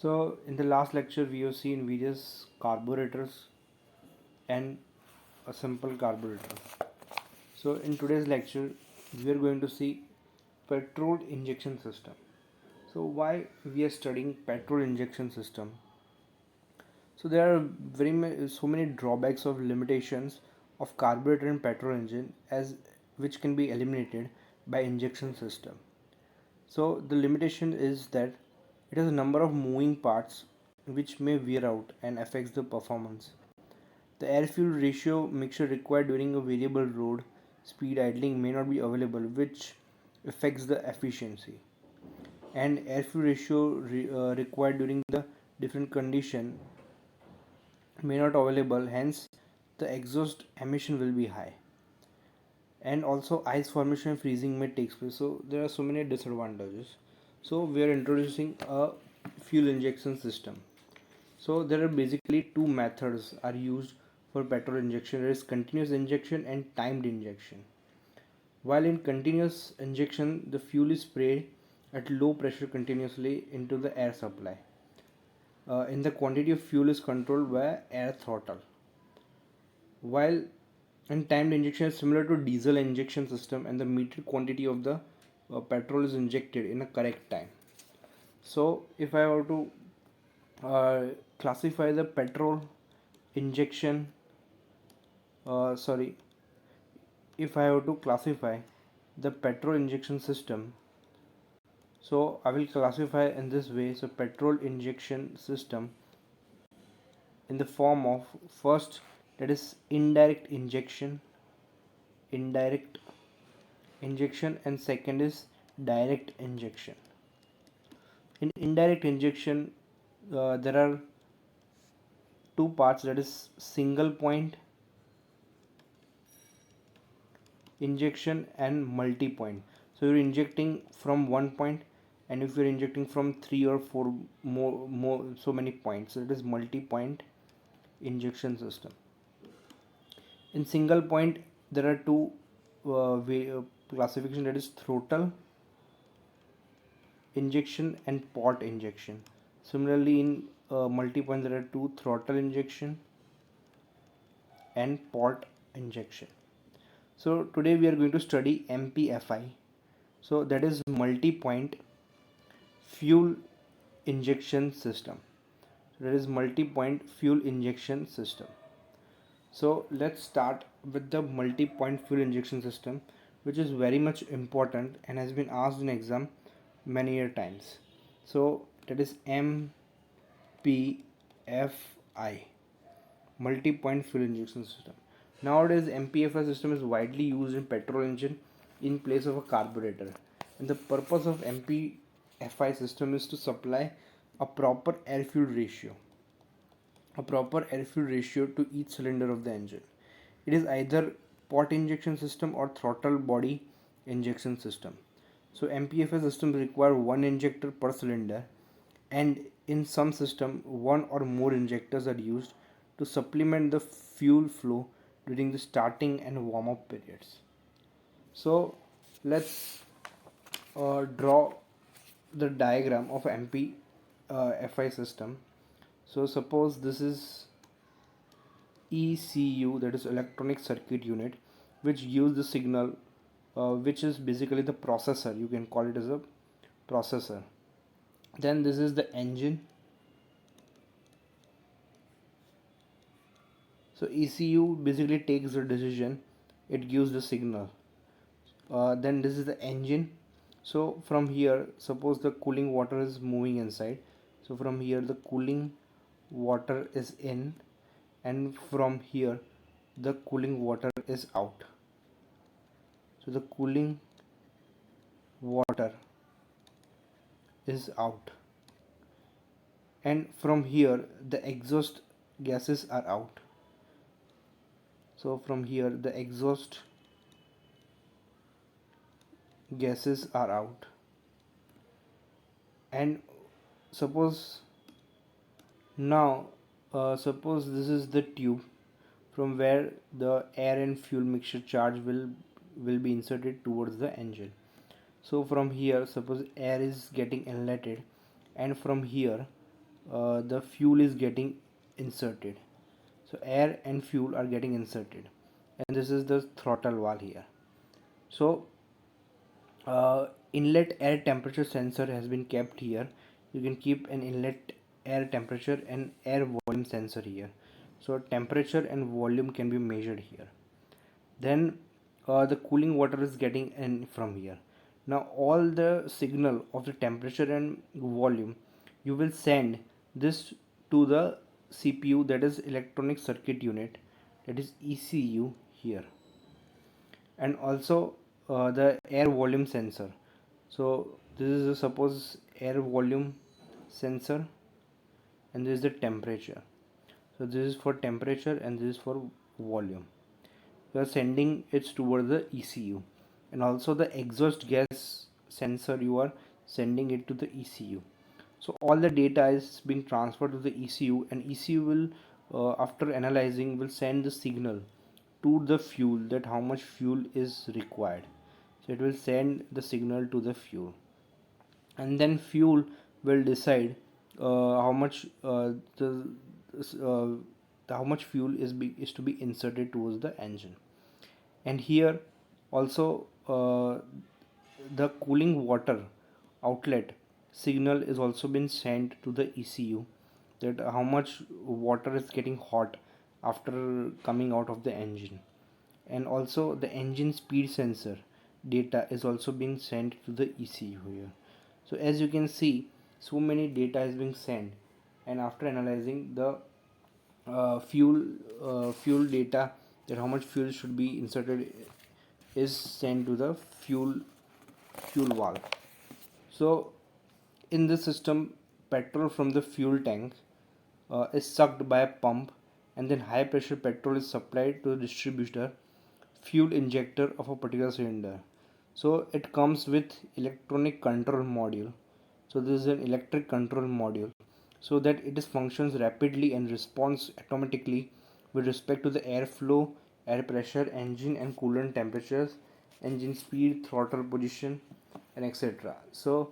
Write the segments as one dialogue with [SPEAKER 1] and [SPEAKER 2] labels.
[SPEAKER 1] So in the last lecture we have seen various carburetors and a simple carburetor. So in today's lecture we are going to see petrol injection system. So why we are studying petrol injection system? So there are so many drawbacks of limitations of carburetor and petrol engine as which can be eliminated by injection system. So the limitation is that it has a number of moving parts which may wear out and affects the performance. The air-fuel ratio mixture required during a variable road speed idling may not be available, which affects the efficiency. And air-fuel ratio required during the different condition may not available, hence the exhaust emission will be high. And also ice formation and freezing may take place. So there are so many disadvantages. So we are introducing a fuel injection system. So there are basically two methods are used for petrol injection. There is continuous injection and timed injection. While in continuous injection, the fuel is sprayed at low pressure continuously into the air supply. In the quantity of fuel is controlled by air throttle. While in timed injection is similar to diesel injection system and the metered quantity of the petrol is injected in a correct time. So if I were to uh, classify the petrol injection sorry if I were to classify the petrol injection system, so I will classify in this way. So petrol injection system in the form of first, that is indirect injection, and second is direct injection. In indirect injection there are two parts, that is single point injection and multi-point. So you're injecting from one point, and if you're injecting from three or four more so many points, so it is multi-point injection system. In single point there are two classification, that is throttle injection and pot injection. Similarly in multi-point there are two, throttle injection and pot injection. So today we are going to study MPFI. So that is multi-point fuel injection system. So that is multi-point fuel injection system. So let's start with the multi-point fuel injection system, which is very much important and has been asked in exam many times. So that is MPFI, multi-point fuel injection system. Nowadays MPFI system is widely used in petrol engine in place of a carburetor, and the purpose of MPFI system is to supply a proper air-fuel ratio to each cylinder of the engine. It is either pot injection system or throttle body injection system. So MPFI systems require one injector per cylinder, and in some system one or more injectors are used to supplement the fuel flow during the starting and warm up periods. So let's draw the diagram of MPFI system. So suppose this is ECU, that is electronic circuit unit, which gives the signal, which is basically the processor, you can call it as a processor. Then this is the engine. So ECU basically takes the decision, it gives the signal. Then this is the engine. So from here, suppose the cooling water is moving inside, so from here the cooling water is in, and from here the cooling water is out. So the cooling water is out, and from here the exhaust gases are out. So from here the exhaust gases are out, and suppose now suppose this is the tube from where the air and fuel mixture charge will be inserted towards the engine. So from here suppose air is getting inletted, and from here the fuel is getting inserted. So air and fuel are getting inserted, and this is the throttle valve here. So inlet air temperature sensor has been kept here. You can keep an inlet air temperature and air volume sensor here. So temperature and volume can be measured here. Then the cooling water is getting in from here. Now all the signal of the temperature and volume, you will send this to the CPU, that is electronic circuit unit, that is ECU here. And also the air volume sensor. So this is a suppose air volume sensor, and this is the temperature. So this is for temperature and this is for volume. You are sending it towards the ECU, and also the exhaust gas sensor, you are sending it to the ECU. So all the data is being transferred to the ECU, and ECU will after analyzing will send the signal to the fuel that how much fuel is required. So it will send the signal to the fuel, and then fuel will decide how much uh, how much fuel is to be inserted towards the engine. And here also the cooling water outlet signal is also been sent to the ECU, that how much water is getting hot after coming out of the engine. And also the engine speed sensor data is also being sent to the ECU here. So as you can see, so many data is being sent, and after analyzing the fuel data, that how much fuel should be inserted, is sent to the fuel valve. So in this system, petrol from the fuel tank is sucked by a pump, and then high pressure petrol is supplied to the distributor fuel injector of a particular cylinder. So it comes with electronic control module. So this is an electric control module, so that it is functions rapidly and responds automatically with respect to the airflow, air pressure, engine and coolant temperatures, engine speed, throttle position, and etc. So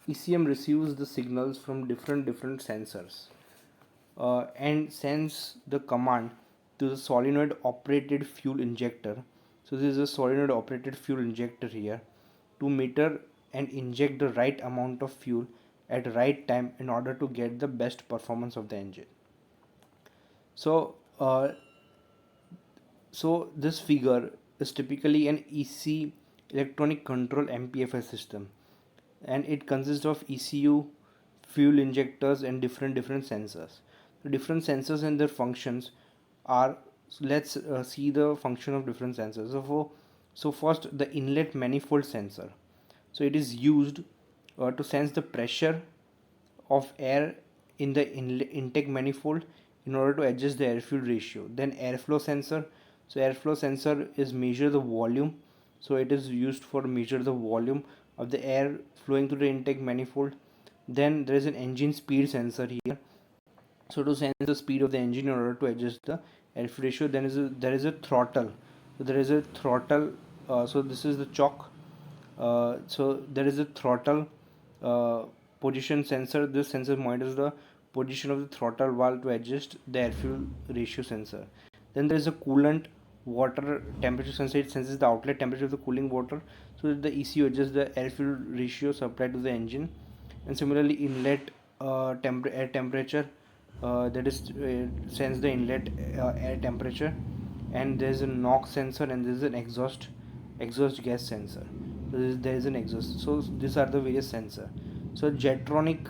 [SPEAKER 1] ECM receives the signals from different sensors and sends the command to the solenoid operated fuel injector. So this is a solenoid operated fuel injector here, to meter and inject the right amount of fuel at right time in order to get the best performance of the engine. So this figure is typically an EC, electronic control MPFI system, and it consists of ECU, fuel injectors, and different sensors. The different sensors and their functions are, so let's see the function of different sensors. So first, the inlet manifold sensor. So it is used to sense the pressure of air in the intake manifold in order to adjust the air fuel ratio. Then airflow sensor. So airflow sensor is measure the volume. So it is used for measure the volume of the air flowing through the intake manifold. Then there is an engine speed sensor here, so to sense the speed of the engine in order to adjust the airflow ratio. Then there is a throttle. So there is a throttle. So this is the choke. So there is a throttle uh, position sensor. This sensor monitors the position of the throttle valve to adjust the airfuel ratio sensor. Then there is a coolant water temperature sensor. It senses the outlet temperature of the cooling water, so that the ECU adjusts the airfuel ratio supplied to the engine. And similarly, inlet air temperature, that is sense the inlet air temperature. And there is a NOx sensor, and there is an exhaust gas sensor. So there is an exhaust. So these are the various sensor. So jetronic,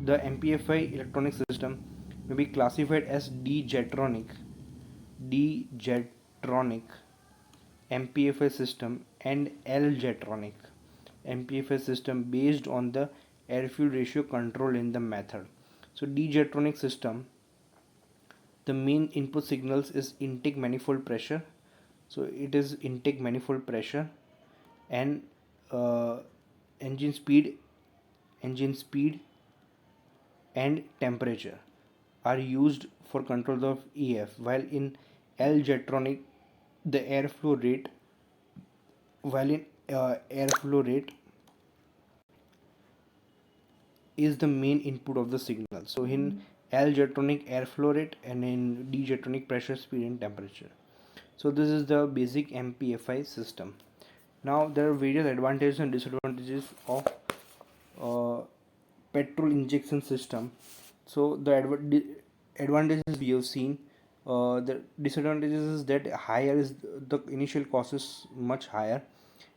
[SPEAKER 1] the MPFI electronic system may be classified as D-jetronic MPFI system and L-jetronic MPFI system, based on the air-fuel ratio control in the method. So D-jetronic system, the main input signals is intake manifold pressure. So it is intake manifold pressure, and uh, engine speed, engine speed and temperature are used for control of EF, while in L-jetronic the airflow rate, while in airflow rate is the main input of the signal. So in L jetronic airflow rate and in D jetronic pressure, speed and temperature. So this is the basic MPFI system. Now there are various advantages and disadvantages of uh, petrol injection system. So the advantages we have seen. The disadvantages is that higher is the initial cost is much higher,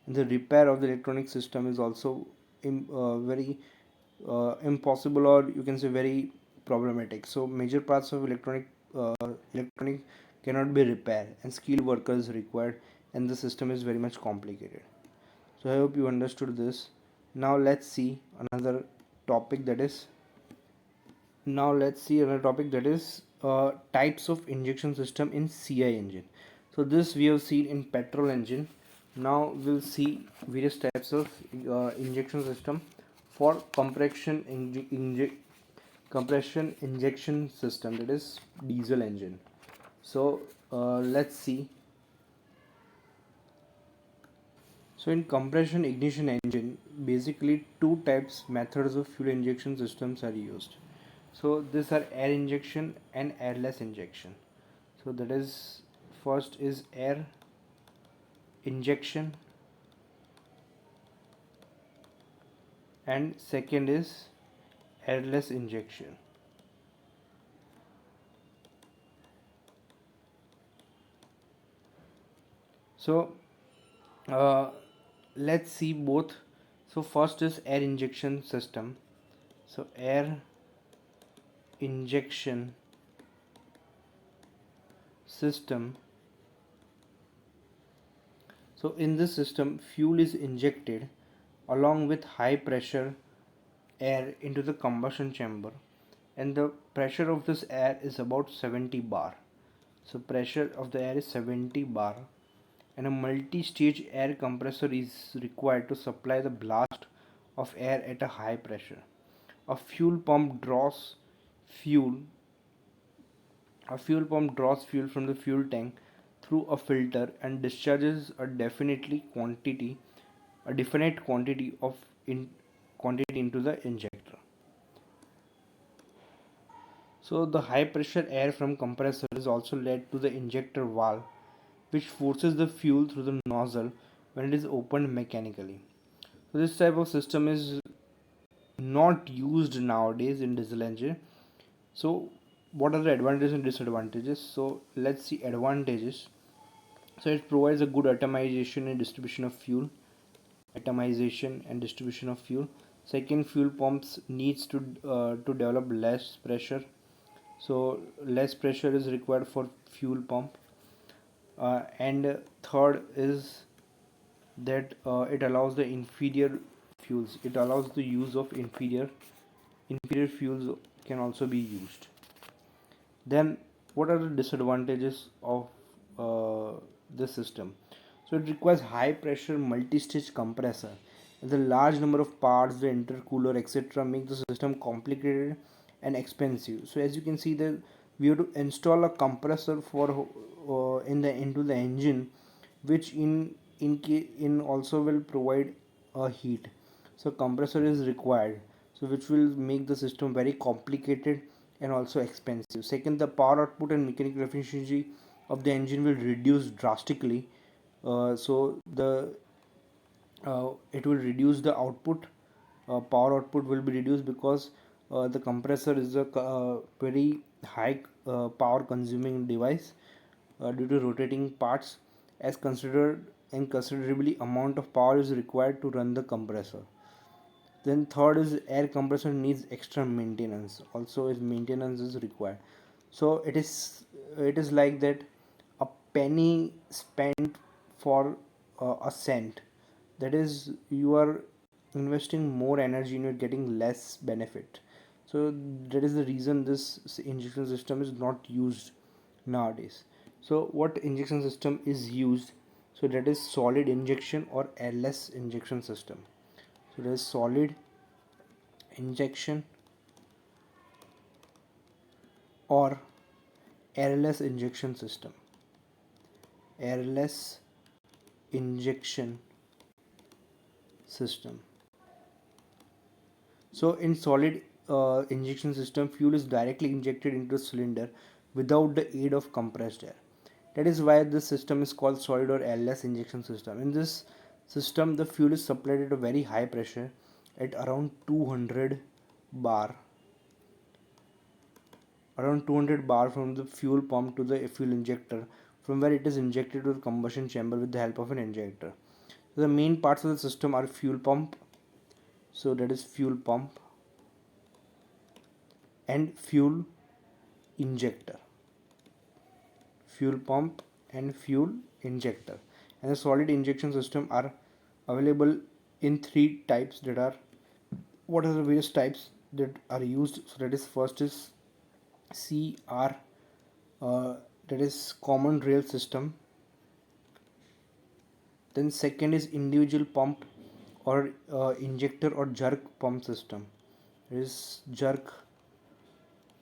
[SPEAKER 1] and the repair of the electronic system is also very impossible, or you can say very problematic. So major parts of electronic cannot be repaired, and skilled workers required, and the system is very much complicated. So I hope you understood this. Now let's see another topic that is types of injection system in CI engine. So this we have seen in petrol engine. Now we'll see various types of injection system for compression injection system, that is diesel engine. So let's see. So in compression ignition engine, basically two types methods of fuel injection systems are used. So these are air injection and airless injection. So that is, first is air injection and second is airless injection. So uh, let's see both. So first is air injection system. So air injection system. So in this system, fuel is injected along with high pressure air into the combustion chamber, and the pressure of this air is about 70 bar. So pressure of the air is 70 bar, and a multi-stage air compressor is required to supply the blast of air at a high pressure. A fuel pump draws fuel A fuel pump draws fuel from the fuel tank through a filter and discharges a definite quantity of in quantity into the injector. So the high pressure air from compressor is also led to the injector valve, which forces the fuel through the nozzle when it is opened mechanically. So this type of system is not used nowadays in diesel engine. So what are the advantages and disadvantages? So let's see advantages. So it provides a good atomization and distribution of fuel. Second, fuel pumps needs to develop less pressure. So less pressure is required for fuel pump. And third is that it allows the inferior fuels. It allows the use of inferior fuels can also be used. Then what are the disadvantages of this system? So it requires high pressure multi-stage compressor. The large number of parts, the intercooler, etc., make the system complicated and expensive. So as you can see that we have to install a compressor for into the engine, which in also will provide a heat. So compressor is required, so which will make the system very complicated and also expensive. Second, the power output and mechanical efficiency of the engine will reduce drastically. So the it will reduce the output. Power output will be reduced because the compressor is a very high power consuming device due to rotating parts, as considered and considerably amount of power is required to run the compressor. Then third is air compressor needs extra maintenance. Also, is maintenance is required. So it is like that a penny spent for a cent. That is, you are investing more energy and you're getting less benefit. So that is the reason this injection system is not used nowadays. So what injection system is used? So that is solid injection or airless injection system. So there is solid injection or airless injection system. Airless injection system. So in solid injection system, fuel is directly injected into the cylinder without the aid of compressed air. That is why this system is called solid or airless injection system. In this system, the fuel is supplied at a very high pressure at bar around 200 bar from the fuel pump to the fuel injector, from where it is injected to the combustion chamber with the help of an injector. So the main parts of the system are fuel pump, so that is fuel pump, and fuel injector. Fuel pump and fuel injector. And the solid injection system are available in three types. That are, what are the various types that are used? So that is, first is CR, that is common rail system. Then second is individual pump or injector or jerk pump system. There is jerk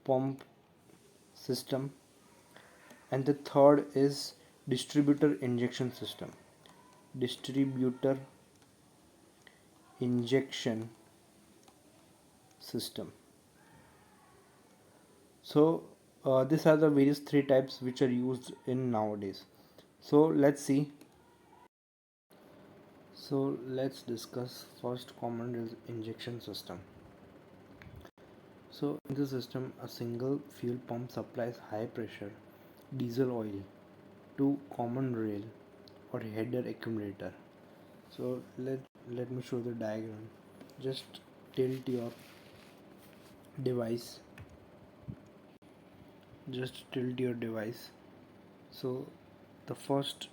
[SPEAKER 1] pump system. And the third is distributor injection system. Distributor injection system. So these are the various three types which are used in nowadays. So let's discuss first common rail injection system. So in this system, a single fuel pump supplies high pressure diesel oil to common rail or header accumulator. So let me show the diagram. Just tilt your device. So the first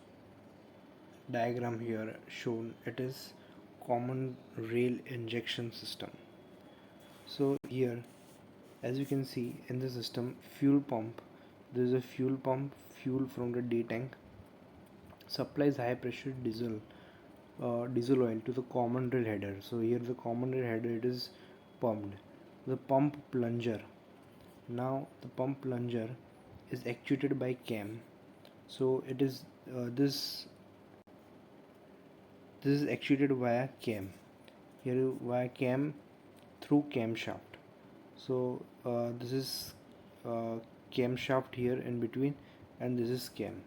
[SPEAKER 1] diagram here shown, it is common rail injection system. So here, as you can see in the system, fuel pump, there is a fuel pump. Fuel from the day tank supplies high pressure diesel oil to the common rail header. So here the common rail header, it is pumped. The pump plunger. Now the pump plunger is actuated by cam. So it is this is actuated via cam. Here via cam through camshaft. So this is camshaft here in between, and this is cam,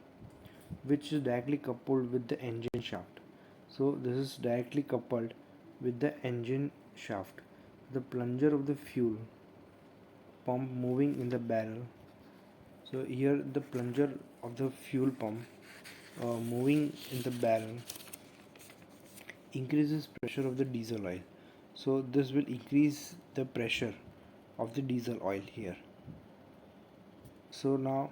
[SPEAKER 1] which is directly coupled with the engine shaft. So this is directly coupled with the engine shaft. The plunger of the fuel pump moving in the barrel. So here the plunger of the fuel pump moving in the barrel increases pressure of the diesel oil. So this will increase the pressure of the diesel oil here. So now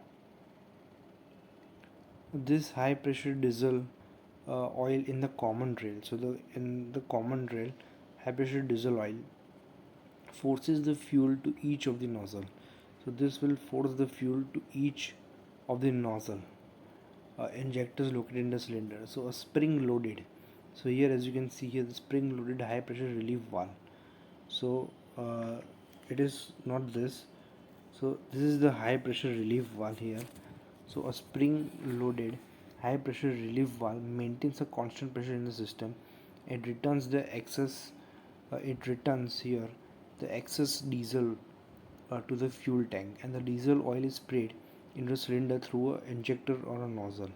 [SPEAKER 1] this high pressure diesel oil in the common rail. So in the common rail, high pressure diesel oil forces the fuel to each of the nozzle. So this will force the fuel to each of the nozzle injectors located in the cylinder. So a spring loaded. So here, as you can see here, the spring loaded high pressure relief valve. So it is not this. So this is the high pressure relief valve here. So a spring loaded high pressure relief valve maintains a constant pressure in the system. It returns here the excess diesel to the fuel tank, and the diesel oil is sprayed into the cylinder through a injector or a nozzle.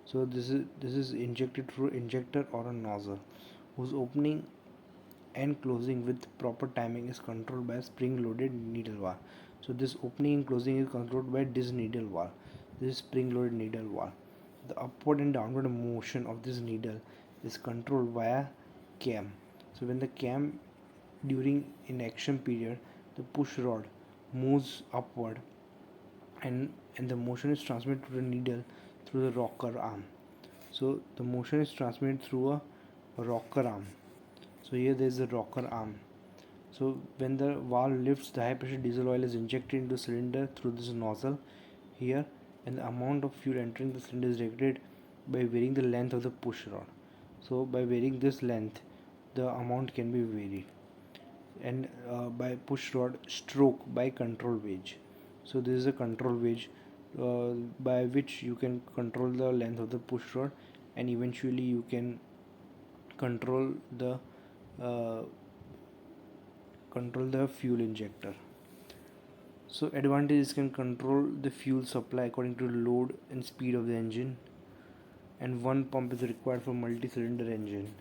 [SPEAKER 1] So this is injected through injector or a nozzle, whose opening and closing with proper timing is controlled by a spring loaded needle valve. So this opening and closing is controlled by this needle valve. This is spring loaded needle valve. The upward and downward motion of this needle is controlled via cam. So when the cam during in action period, the push rod moves upward, and the motion is transmitted to the needle through the rocker arm. So the motion is transmitted through a rocker arm. So here there is a rocker arm. So when the valve lifts, the high pressure diesel oil is injected into the cylinder through this nozzle here, and the amount of fuel entering the cylinder is regulated by varying the length of the push rod. So by varying this length, the amount can be varied, and by push rod stroke by control gauge. So this is a control gauge by which you can control the length of the push rod, and eventually you can control the uh, control the fuel injector. So advantages can control the fuel supply according to load and speed of the engine, and one pump is required for multi-cylinder engine.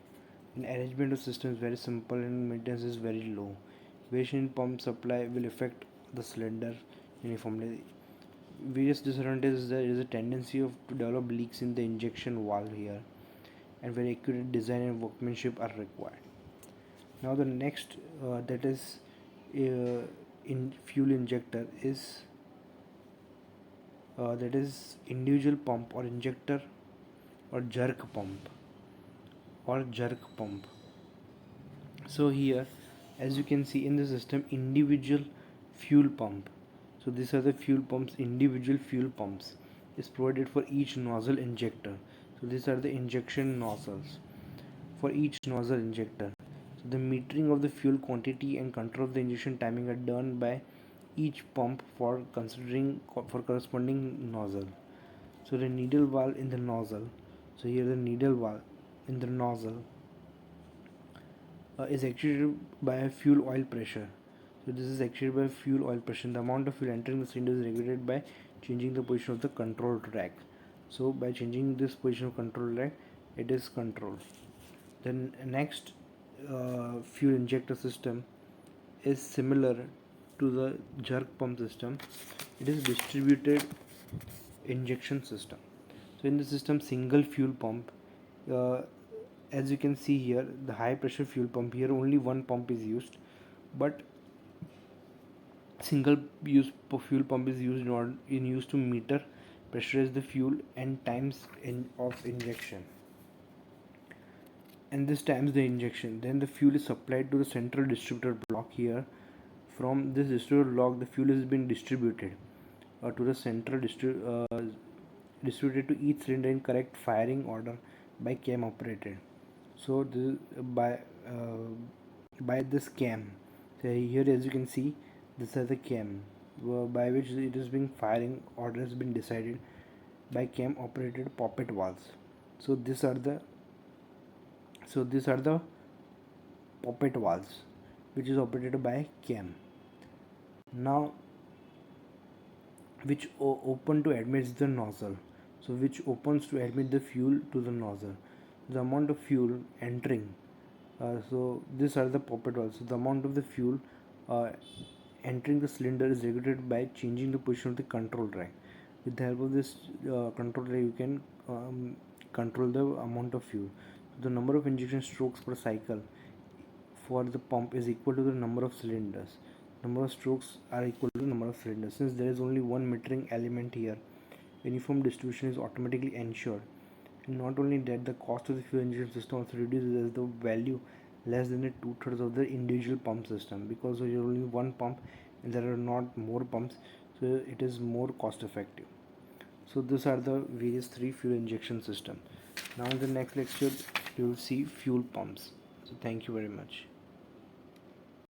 [SPEAKER 1] And arrangement of system is very simple and maintenance is very low. Variation in pump supply will affect the cylinder uniformly. Various disadvantages: there is a tendency to develop leaks in the injection valve here, and very accurate design and workmanship are required. Now the next that is in fuel injector is that is individual pump or injector or jerk pump. So here, as you can see in the system, individual fuel pump. So these are the fuel pumps. Individual fuel pumps is provided for each nozzle injector. So these are the injection nozzles for each nozzle injector. So the metering of the fuel quantity and control of the injection timing are done by each pump for corresponding nozzle. So the needle valve in the nozzle. So here the needle valve in the nozzle is actuated by a fuel oil pressure. So this is actuated by fuel oil pressure. The amount of fuel entering the cylinder is regulated by changing the position of the control rack. So by changing this position of control rack, it is controlled. Then next fuel injector system is similar to the jerk pump system. It is distributed injection system. So in the system, single fuel pump, uh, as you can see here, the high pressure fuel pump, here only one pump is used, but single use fuel pump is used in use to meter pressurize the fuel and times of injection, and this times the injection. Then the fuel is supplied to the central distributor block here. From this distributor block, the fuel is being distributed to the distributed to each cylinder in correct firing order by cam operated. So this by this cam. So here, as you can see, this is the cam by which it is being firing order has been decided by cam operated poppet valves. So these are the poppet valves which is operated by cam. Now which open to admit the nozzle. So which opens to admit the fuel to the nozzle. The amount of fuel entering. So these are the poppet valves. So the amount of the fuel entering the cylinder is regulated by changing the position of the control rack. With the help of this control rack, you can control the amount of fuel. So the number of injection strokes per cycle for the pump is equal to the number of cylinders. Number of strokes are equal to the number of cylinders. Since there is only one metering element here, uniform distribution is automatically ensured. And not only that, the cost of the fuel injection system also reduces as the value less than the 2/3 of the individual pump system, because there is only one pump and there are not more pumps, so it is more cost effective. So these are the various three fuel injection system. Now in the next lecture you will see fuel pumps. So thank you very much.